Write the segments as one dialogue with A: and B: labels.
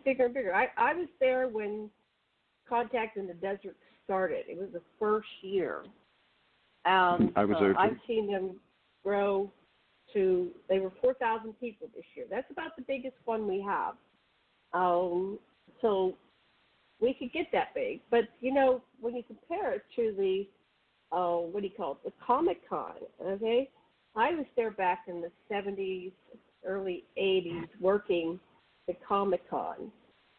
A: bigger and bigger. I was there when Contact in the Desert started. It was the first year.
B: I was there too.
A: I've seen them grow to, they were 4,000 people this year. That's about the biggest one we have. So we could get that big. But, you know, when you compare it to the, the Comic-Con, okay? I was there back in the 70s, early 80s, working the Comic-Con.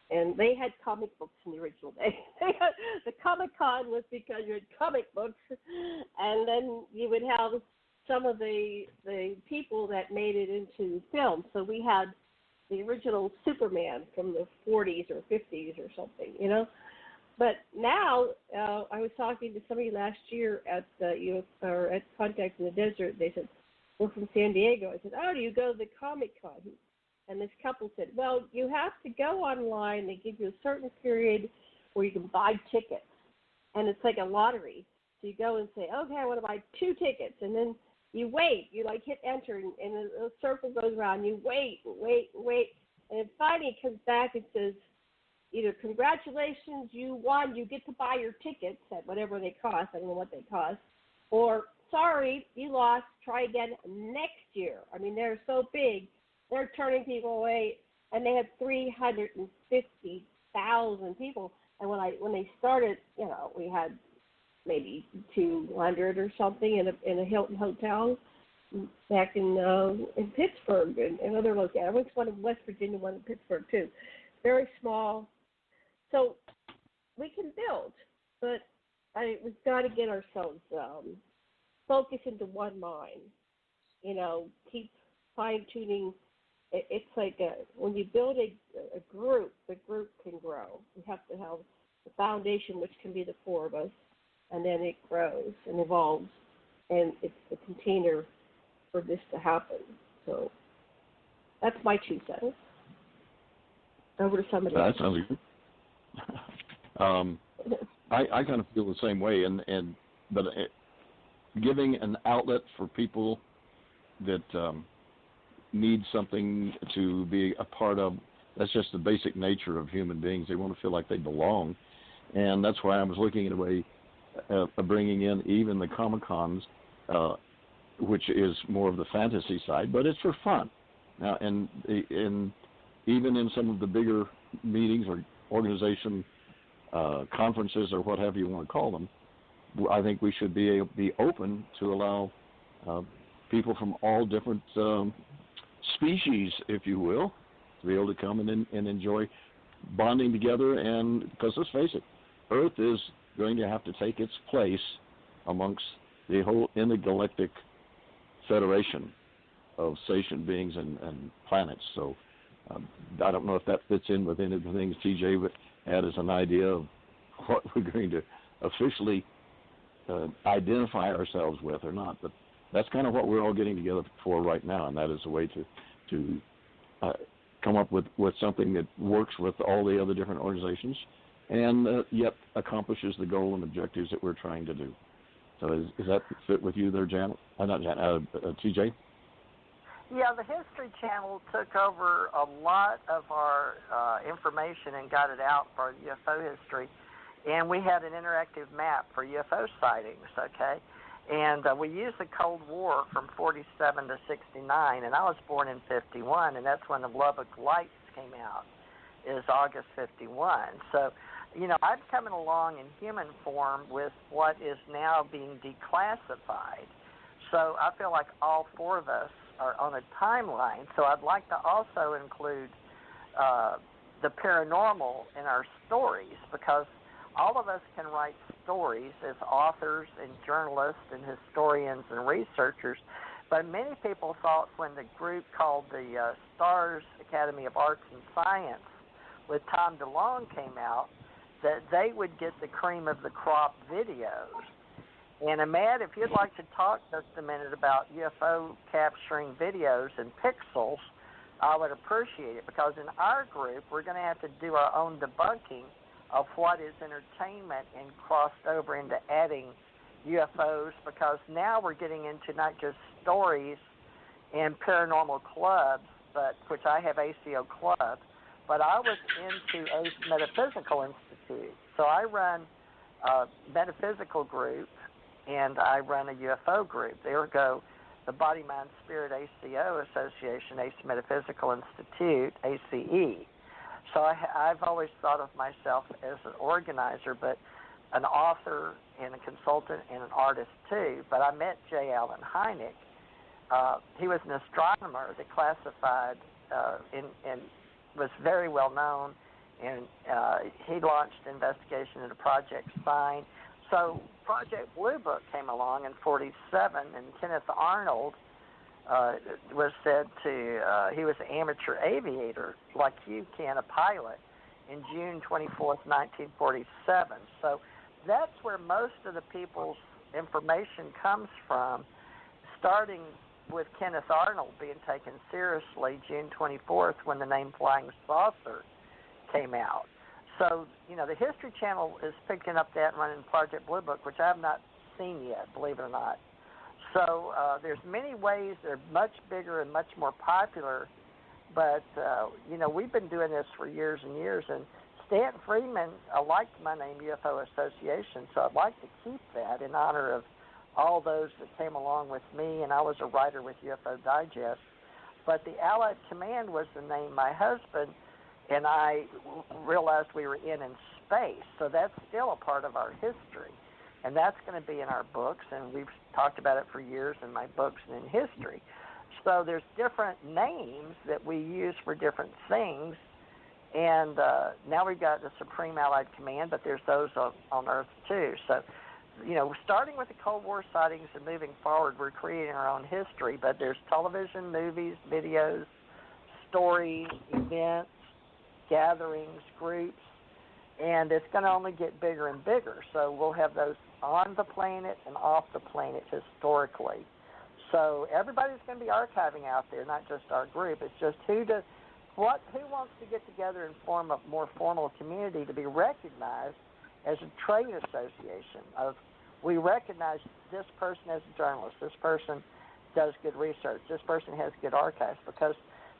A: And they had comic books in the original day. The Comic-Con was because you had comic books, and then you would have some of the people that made it into film. So we had the original Superman from the 40s or 50s or something, you know. But now, I was talking to somebody last year at at Contact in the Desert. They said, we're from San Diego. I said, oh, do you go to the Comic-Con? And this couple said, well, you have to go online. They give you a certain period where you can buy tickets. And it's like a lottery. So you go and say, okay, I want to buy 2 tickets. And then you wait. You, like, hit enter, and a circle goes around. You wait. And then finally it comes back and says, either congratulations, you won, you get to buy your tickets at whatever they cost. I don't know what they cost. Or, sorry, you lost. Try again next year. I mean, they're so big. They're turning people away, and they had 350,000 people. And when they started, you know, we had maybe 200 or something in a Hilton hotel back in Pittsburgh and other locations. I went to one in West Virginia, one in Pittsburgh too. Very small. So we can build, but we've got to get ourselves focused into one mind. You know, keep fine-tuning. It's like when you build a group, the group can grow. We have to have the foundation, which can be the 4 of us, and then it grows and evolves, and it's the container for this to happen. So that's my 2 cents. Over to somebody else.
B: That sounds good. I kind of feel the same way, but giving an outlet for people that need something to be a part of. That's just the basic nature of human beings. They want to feel like they belong, and that's why I was looking at a way of bringing in even the Comic-Cons, which is more of the fantasy side, but it's for fun. Now, and even in some of the bigger meetings or organization conferences or whatever you want to call them, I think we should be open to allow people from all different species, if you will, to be able to come and enjoy bonding together. And because let's face it, Earth is going to have to take its place amongst the whole intergalactic federation of sentient beings and planets. So I don't know if that fits in with any of the things TJ had as an idea of what we're going to officially identify ourselves with or not, but that's kind of what we're all getting together for right now, and that is a way to come up with something that works with all the other different organizations and yet accomplishes the goal and objectives that we're trying to do. So does that fit with you there, Janet? Not Janet, TJ?
C: Yeah, the History Channel took over a lot of our information and got it out for UFO history, and we had an interactive map for UFO sightings, okay? And we used the Cold War from 47 to 69, and I was born in 51, and that's when the Lubbock Lights came out, is August 51. So, you know, I'm coming along in human form with what is now being declassified. So I feel like all 4 of us are on a timeline. So I'd like to also include the paranormal in our stories, because all of us can write stories as authors and journalists and historians and researchers, but many people thought when the group called the STARS Academy of Arts and Science with Tom DeLonge came out, that they would get the cream of the crop videos. And Ahmad, if you'd like to talk just a minute about UFO capturing videos and pixels, I would appreciate it, because in our group, we're going to have to do our own debunking of what is entertainment and crossed over into adding UFOs, because now we're getting into not just stories and paranormal clubs, but which I have ACO Club, but I was into ACE Metaphysical Institute. So I run a metaphysical group, and I run a UFO group. There go the Body, Mind, Spirit ACO Association, ACE Metaphysical Institute, ACE. So I've always thought of myself as an organizer, but an author and a consultant and an artist too. But I met J. Allen Hynek. He was an astronomer that classified and was very well known, and he launched investigation into Project Sign. So Project Blue Book came along in '47, and Kenneth Arnold was said to, he was an amateur aviator, like you can, a pilot, in June 24th, 1947. So that's where most of the people's information comes from, starting with Kenneth Arnold being taken seriously June 24th when the name Flying Saucer came out. So, the History Channel is picking up that and running Project Blue Book, which I have not seen yet, believe it or not. So there's many ways. They're much bigger and much more popular. But, we've been doing this for years and years. And Stanton Friedman liked my name, UFO Association, so I'd like to keep that in honor of all those that came along with me. And I was a writer with UFO Digest. But the Allied Command was the name my husband and I realized we were in space. So that's still a part of our history. And that's going to be in our books, and we've talked about it for years in my books and in history. So there's different names that we use for different things, and now we've got the Supreme Allied Command, but there's those on Earth too. So, starting with the Cold War sightings and moving forward, we're creating our own history, but there's television, movies, videos, stories, events, gatherings, groups, and it's going to only get bigger and bigger. So we'll have those on the planet and off the planet historically. So everybody's going to be archiving out there, not just our group. It's just who wants to get together and form a more formal community to be recognized as a trade association. We recognize this person as a journalist, this person does good research, this person has good archives, because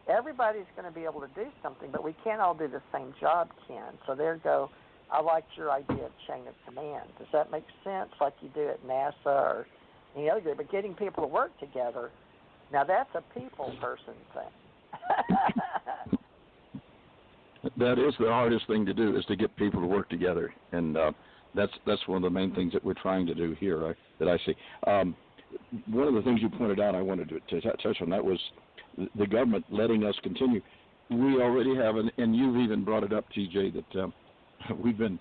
C: everybody's going to be able to do something, but we can't all do the same job, Ken. So there go, I liked your idea of chain of command. Does that make sense, like you do at NASA or any other group? But getting people to work together, now that's a people person thing.
B: That is the hardest thing to do, is to get people to work together, and that's one of the main things that we're trying to do here, that I see. One of the things you pointed out I wanted to touch on, that was the government letting us continue. We already have, and you've even brought it up, TJ, that we've been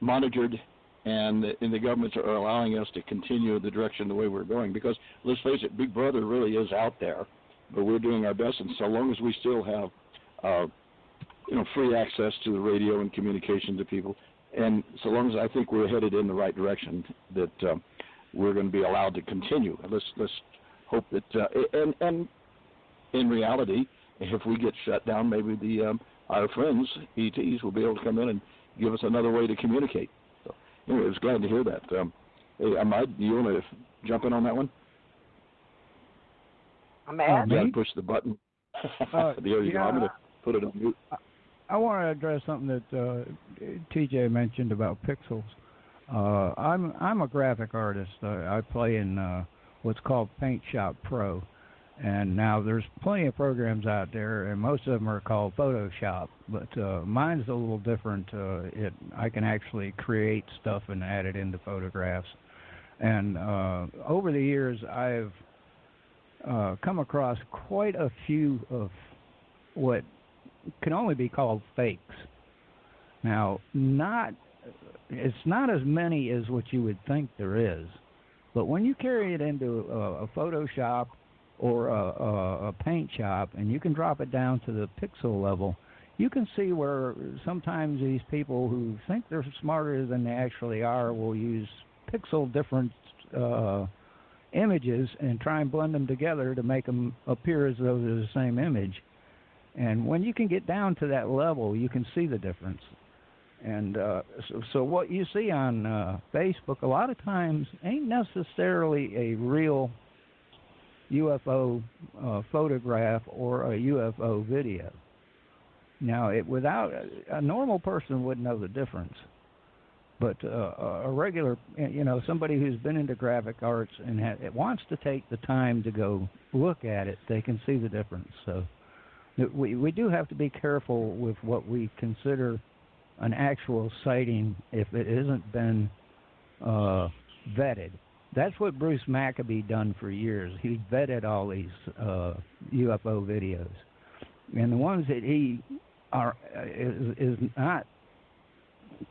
B: monitored, and the governments are allowing us to continue the direction the way we're going, because let's face it, Big Brother really is out there, but we're doing our best, and so long as we still have free access to the radio and communication to people, and so long as I think we're headed in the right direction, that we're going to be allowed to continue. Let's hope that, and in reality, if we get shut down, maybe our friends, ETs, will be able to come in and give us another way to communicate. So, anyway, I was glad to hear that. Hey, Ahmad, do you want to jump in on that one?
C: Ahmad?
B: You got to push the button. There you go. I'm going to put it on mute.
D: I want to address something that TJ mentioned about pixels. I'm a graphic artist. I play in what's called Paint Shop Pro. And now there's plenty of programs out there, and most of them are called Photoshop. But mine's a little different. I can actually create stuff and add it into photographs. And over the years, I've come across quite a few of what can only be called fakes. Now, it's not as many as what you would think there is. But when you carry it into a Photoshop or a paint shop, and you can drop it down to the pixel level, you can see where sometimes these people who think they're smarter than they actually are will use pixel different images and try and blend them together to make them appear as though they're the same image. And when you can get down to that level, you can see the difference. And so what you see on Facebook a lot of times ain't necessarily a real UFO photograph or a UFO video. Now, without a normal person wouldn't know the difference, but a regular, somebody who's been into graphic arts and wants to take the time to go look at it, they can see the difference. So we do have to be careful with what we consider an actual sighting if it hasn't been vetted. That's what Bruce Maccabee done for years. He vetted all these UFO videos, and the ones that he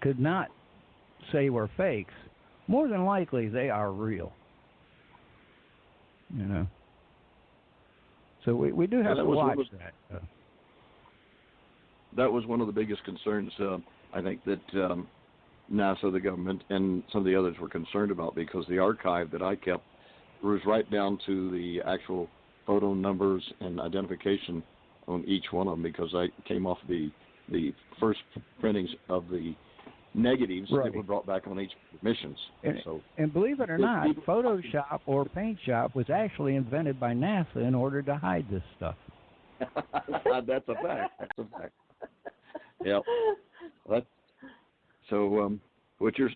D: could not say were fakes, more than likely they are real. So we do have to watch that.
B: That was one of the biggest concerns, I think, that NASA, the government, and some of the others were concerned about, because the archive that I kept was right down to the actual photo numbers and identification on each one of them, because I came off the first printings of the negatives that were brought back on each missions.
D: And believe it or not, Photoshop or Paint Shop was actually invented by NASA in order to hide this stuff.
B: That's a fact. Yep. So what you're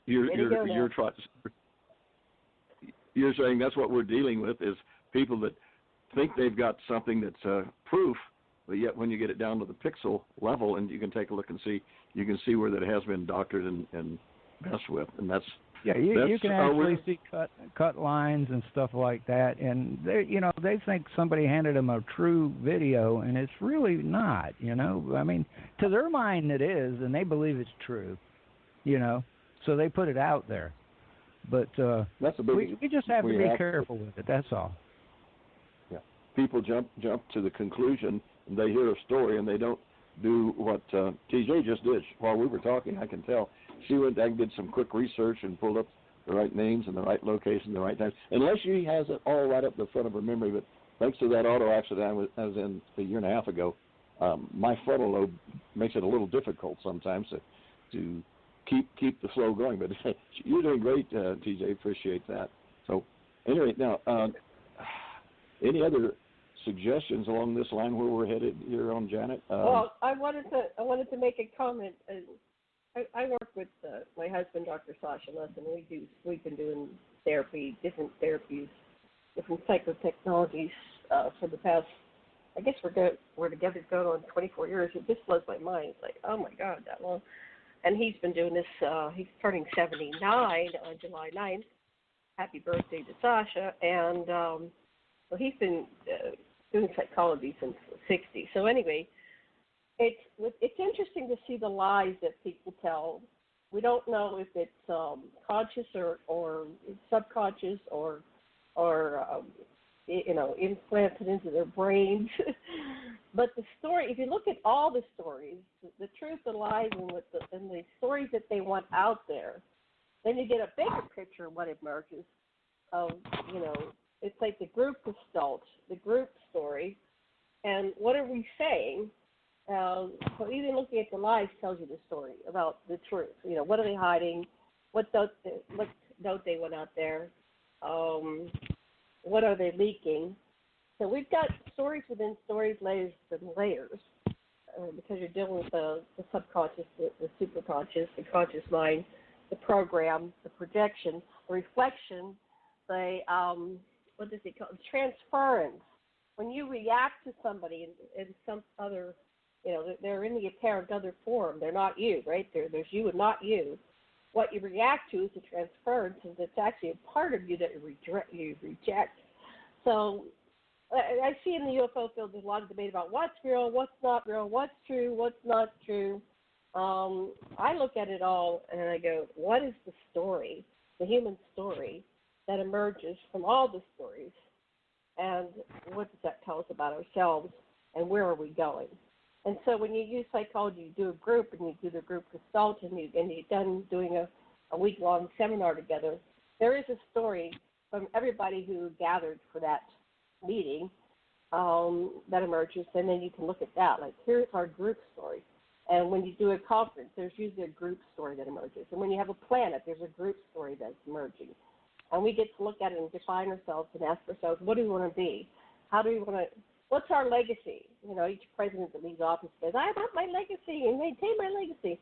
B: saying, that's what we're dealing with, is people that think they've got something that's proof, but yet when you get it down to the pixel level and you can take a look and see, you can see where that has been doctored and messed with, and that's
D: you can actually see cut lines and stuff like that, and they think somebody handed them a true video, and it's really not. I mean, to their mind it is, and they believe it's true. So they put it out there, but
B: that's
D: we just have to be careful with it. That's all.
B: Yeah, people jump to the conclusion, and they hear a story, and they don't do what TJ just did while we were talking. I can tell she went and did some quick research and pulled up the right names and the right location, the right time. Unless she has it all right up the front of her memory, but thanks to that auto accident I was in a year and a half ago, my frontal lobe makes it a little difficult sometimes to keep the flow going. But you're doing great, TJ. Appreciate that. So anyway, now any other suggestions along this line where we're headed here on Janet?
A: Well, I wanted to make a comment. I work with my husband, Dr. Sasha Lessin. We've been doing different therapies, different psychotechnologies for the past. I guess we're together going on 24 years. It just blows my mind. It's like, oh my God, that long. And he's been doing this. He's turning 79 on July 9th. Happy birthday to Sasha. And so he's been doing psychology since the 60s. So anyway, it's interesting to see the lies that people tell. We don't know if it's conscious or subconscious or implanted into their brains. But the story, if you look at all the stories, the truth, the lies, and the stories that they want out there, then you get a bigger picture of what emerges. It's like the group gestalt, the group story, and what are we saying? So even looking at the lies tells you the story about the truth. What are they hiding? What note they want out there? What are they leaking? So we've got stories within stories, layers within layers, because you're dealing with the subconscious, the superconscious, the conscious mind, the program, the projection, the reflection, the what does it call? Transference. When you react to somebody in some other, they're in the apparent other form. They're not you, right? There's you and not you. What you react to is the transference, and it's actually a part of you that you reject. So I see in the UFO field there's a lot of debate about what's real, what's not real, what's true, what's not true. I look at it all and I go, what is the story, the human story that emerges from all the stories, and what does that tell us about ourselves, and where are we going? And so when you use psychology, you do a group, and you do the group consult, and you're done doing a week-long seminar together, there is a story from everybody who gathered for that meeting that emerges, and then you can look at that. Like, here's our group story. And when you do a conference, there's usually a group story that emerges. And when you have a planet, there's a group story that's emerging. And we get to look at it and define ourselves and ask ourselves, what do we want to be? What what's our legacy? You know, each president that leaves office says, I want my legacy and maintain my legacy.